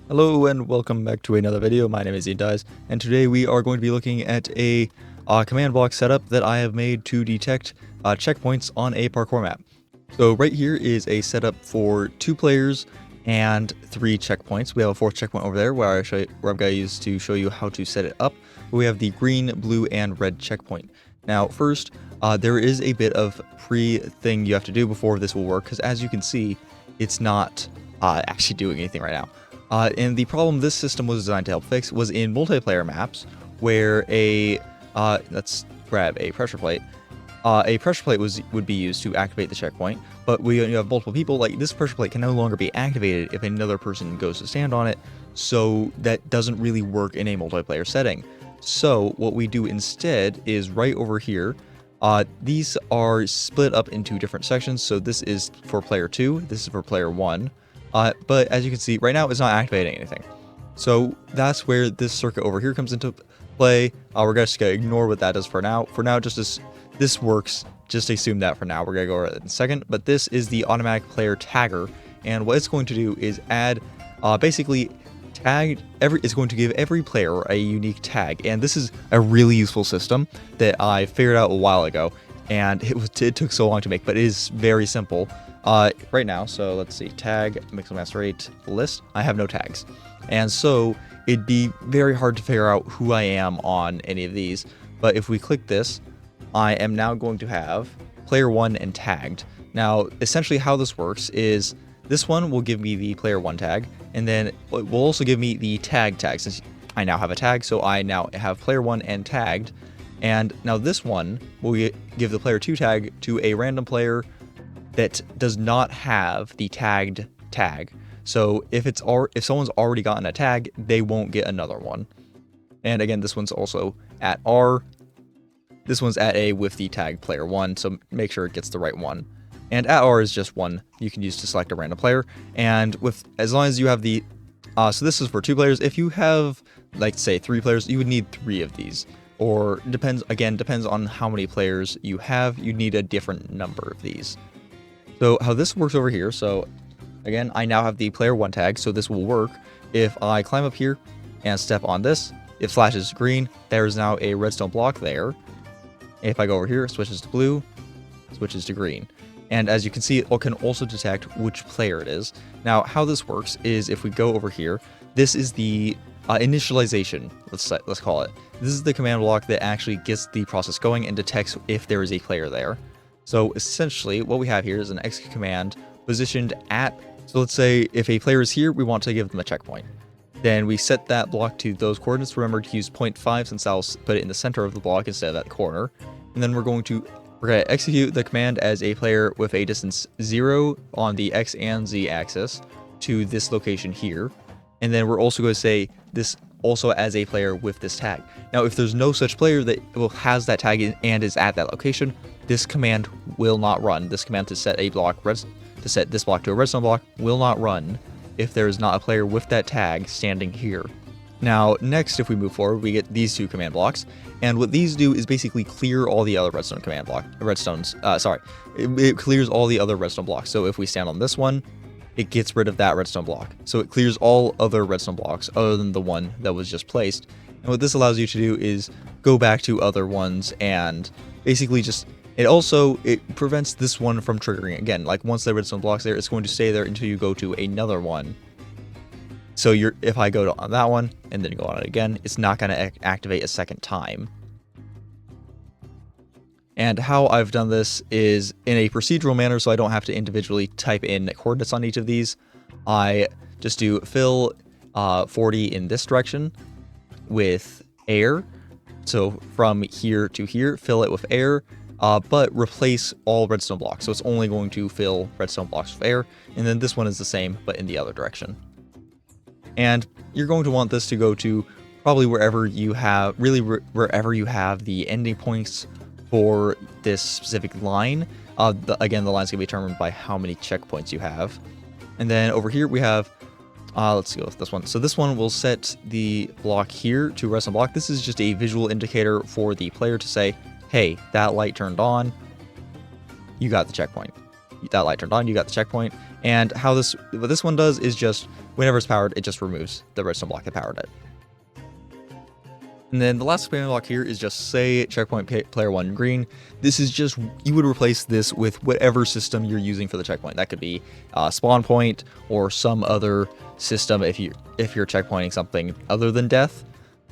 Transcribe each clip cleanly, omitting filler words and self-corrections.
Hello and welcome back to another video. My name is Dies, and today we are going to be looking at a command block setup that I have made to detect checkpoints on a parkour map. So right here is a setup for 2 players and 3 checkpoints. We have a 4th checkpoint over there where I'm going to use to show you how to set it up. We have the green, blue, and red checkpoint. Now first, there is a bit of pre-thing you have to do before this will work, because as you can see, it's not actually doing anything right now. And the problem this system was designed to help fix was in multiplayer maps where let's grab a pressure plate. A pressure plate would be used to activate the checkpoint, but when you have multiple people, like this pressure plate can no longer be activated if another person goes to stand on it, so that doesn't really work in a multiplayer setting. So what we do instead is right over here, these are split up into different sections, so this is for player 2, this is for player 1. But as you can see, right now it's not activating anything. So that's where this circuit over here comes into play. We're just going to ignore what that does for now. For now, just as this works, just assume that for now. We're going to go over it in a second. But this is the automatic player tagger. And what it's going to do is add, basically, it's going to give every player a unique tag. And this is a really useful system that I figured out a while ago. And it took so long to make, but it is very simple. Right now, so let's see, tag, mixed master rate, list, I have no tags. And so it'd be very hard to figure out who I am on any of these. But if we click this, I am now going to have player 1 and tagged. Now, essentially how this works is this one will give me the player 1 tag, and then it will also give me the tag since I now have a tag, so I now have player 1 and tagged. And now this one will give the player 2 tag to a random player that does not have the tagged tag. So if someone's already gotten a tag, they won't get another one. And again, this one's also at R. This one's at A with the tag player 1, so make sure it gets the right one. And at R is just one you can use to select a random player. And as long as you have the so this is for 2 players. If you have, like, say 3 players, you would need 3 of these. Or depends on how many players you have, you need a different number of these. So how this works over here, so again, I now have the player 1 tag, so this will work if I climb up here and step on this. It flashes green, there is now a redstone block there. If I go over here, it switches to blue, switches to green. And as you can see, it can also detect which player it is. Now, how this works is if we go over here, this is the initialization, let's call it. This is the command block that actually gets the process going and detects if there is a player there. So essentially what we have here is an execute command positioned at, so let's say if a player is here, we want to give them a checkpoint. Then we set that block to those coordinates. Remember to use 0.5 since I'll put it in the center of the block instead of that corner. And then we're going to execute the command as a player with a distance 0 on the X and Z axis to this location here. And then we're also going to say this also as a player with this tag. Now, if there's no such player that has that tag and is at that location, this command will not run. This command to set this block to a redstone block will not run if there is not a player with that tag standing here. Now, next, if we move forward, we get these 2 command blocks, and what these do is basically clear all the other it clears all the other redstone blocks. So if we stand on this one, it gets rid of that redstone block. So it clears all other redstone blocks other than the one that was just placed. And what this allows you to do is go back to other ones and basically it prevents this one from triggering again. Like once the redstone block's there, it's going to stay there until you go to another one. So if I go on that one and then go on it again, it's not going to activate a second time. And how I've done this is in a procedural manner, so I don't have to individually type in coordinates on each of these. I just do fill 40 in this direction with air. So from here to here, fill it with air, but replace all redstone blocks. So it's only going to fill redstone blocks with air. And then this one is the same, but in the other direction. And you're going to want this to go to probably wherever you have the ending points for this specific line. Again, the line's going to be determined by how many checkpoints you have. And then over here we have, let's go with this one. So this one will set the block here to redstone block. This is just a visual indicator for the player to say, hey, that light turned on, you got the checkpoint. That light turned on, you got the checkpoint. And what this one does is just whenever it's powered, it just removes the redstone block that powered it. And then the last command block here is just say checkpoint player 1 green. This is just, you would replace this with whatever system you're using for the checkpoint. That could be spawn point or some other system if you're checkpointing something other than death.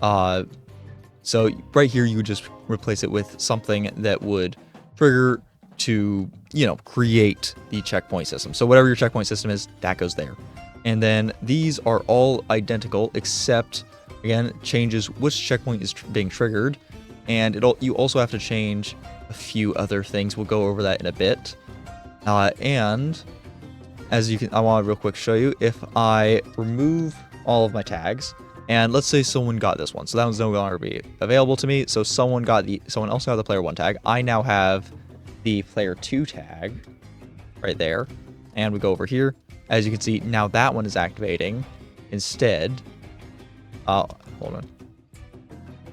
So right here you would just replace it with something that would trigger to, create the checkpoint system. So whatever your checkpoint system is, that goes there. And then these are all identical except, again, changes which checkpoint is being triggered, and you also have to change a few other things. We'll go over that in a bit. And as you can, I want to real quick show you, if I remove all of my tags, and let's say someone got this one, so that one's no longer be available to me. So someone else got the player 1 tag. I now have the player 2 tag right there, and we go over here. As you can see, now that one is activating instead. Hold on.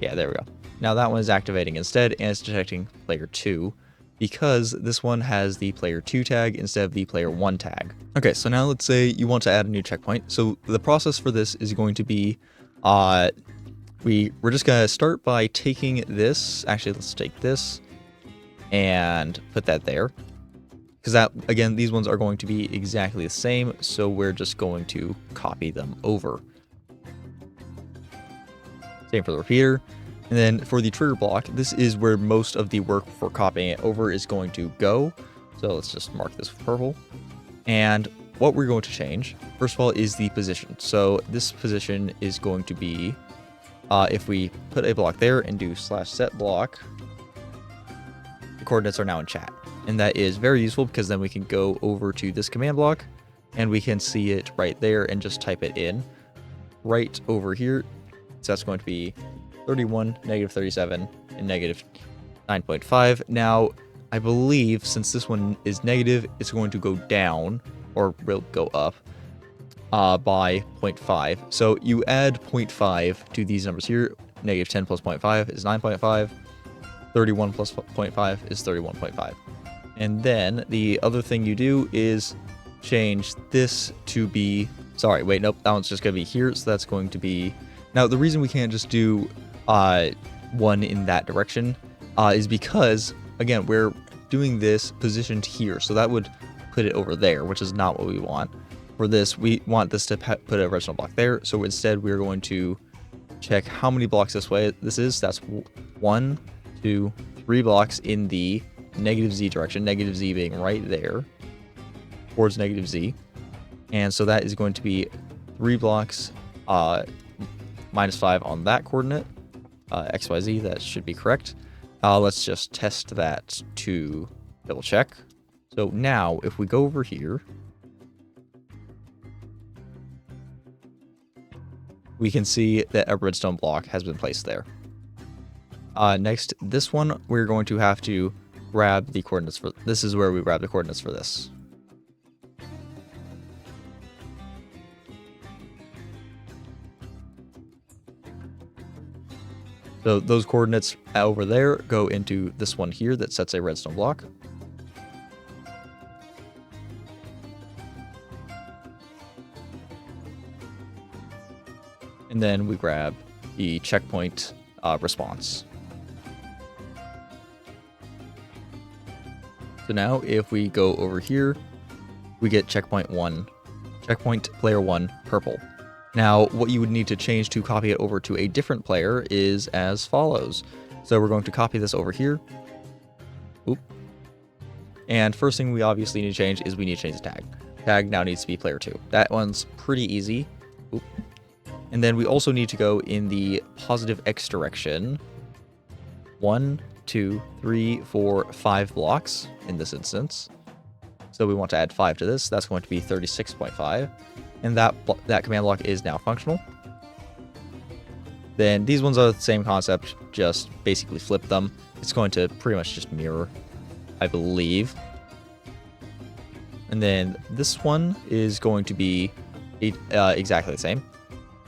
Yeah, there we go. Now that one is activating instead, and it's detecting player 2 because this one has the player 2 tag instead of the player 1 tag. Okay, so now let's say you want to add a new checkpoint. So the process for this is going to be, we're just gonna start by taking this. Actually, let's take this and put that there, because that, again, these ones are going to be exactly the same. So we're just going to copy them over. Same for the repeater. And then for the trigger block, this is where most of the work for copying it over is going to go. So let's just mark this with purple. And what we're going to change, first of all, is the position. So this position is going to be, if we put a block there and do /setblock, the coordinates are now in chat. And that is very useful because then we can go over to this command block and we can see it right there and just type it in right over here. So that's going to be 31, -37, and -9.5. Now, I believe since this one is negative, it's going to go down, or will go up, by 0.5. So you add 0.5 to these numbers here. -10 plus 0.5 is 9.5. 31 plus 0.5 is 31.5. And then the other thing you do is change this to be, sorry, wait, nope, that one's just going to be here. So that's going to be, now the reason we can't just do one in that direction is because, again, we're doing this positioned here. So that would put it over there, which is not what we want. For this, we want this to put a redstone block there. So instead, we're going to check how many blocks this way this is. That's 1, 2, 3 blocks in the -z direction, -z being right there towards -z. And so that is going to be 3 blocks -5 on that coordinate, XYZ. That should be correct. Let's just test that to double check. So now if we go over here, we can see that a redstone block has been placed there. Next, this one, we're going to have to grab the coordinates for, this is where we grab the coordinates for this. So those coordinates over there go into this one here that sets a redstone block. And then we grab the checkpoint response. So now if we go over here, we get checkpoint player 1 purple. Now what you would need to change to copy it over to a different player is as follows. So we're going to copy this over here. Oop. And first thing we obviously need to change is we need to change the tag. Tag now needs to be player 2. That one's pretty easy. Oop. And then we also need to go in the positive X direction. 1, 2, 3, 4, 5 blocks in this instance. So we want to add 5 to this. That's going to be 36.5. And that command block is now functional. Then these ones are the same concept, just basically flip them. It's going to pretty much just mirror, I believe. And then this one is going to be exactly the same.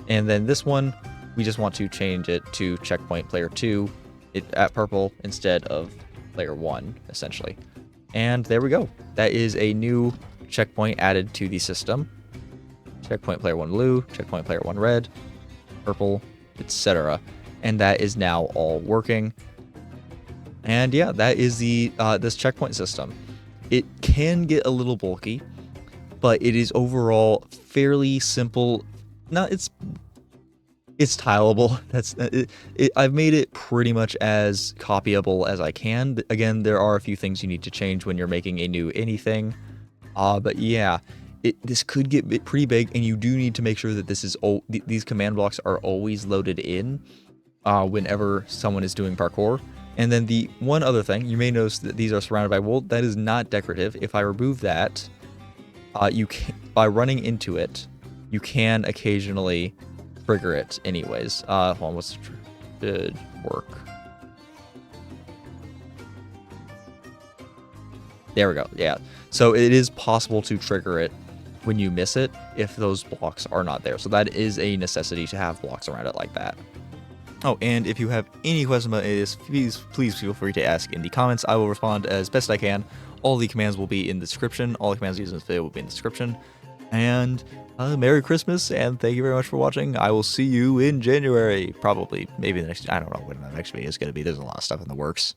And then this one, we just want to change it to checkpoint player 2 at purple instead of player 1, essentially. And there we go. That is a new checkpoint added to the system checkpoint player 1 blue, checkpoint player 1 red, purple, etc. And that is now all working. And yeah, that is the this checkpoint system. It can get a little bulky, but it is overall fairly simple. It's tileable. I've made it pretty much as copyable as I can. Again, there are a few things you need to change when you're making a new anything. But yeah, this could get pretty big, and you do need to make sure that these command blocks are always loaded in whenever someone is doing parkour. And then the one other thing, you may notice that these are surrounded by wool. That is not decorative. If I remove that, you can, by running into it, you can occasionally trigger it anyways. Hold on, what's should work? There we go. Yeah. So it is possible to trigger it when you miss it if those blocks are not there. So that is a necessity to have blocks around it like that. Oh, and if you have any questions about this, please feel free to ask in the comments. I will respond as best I can. All the commands will be in the description. All the commands used in this video will be in the description. And Merry Christmas, and thank you very much for watching. I will see you in January, probably, maybe the next, I don't know when the next video is going to be. There's a lot of stuff in the works.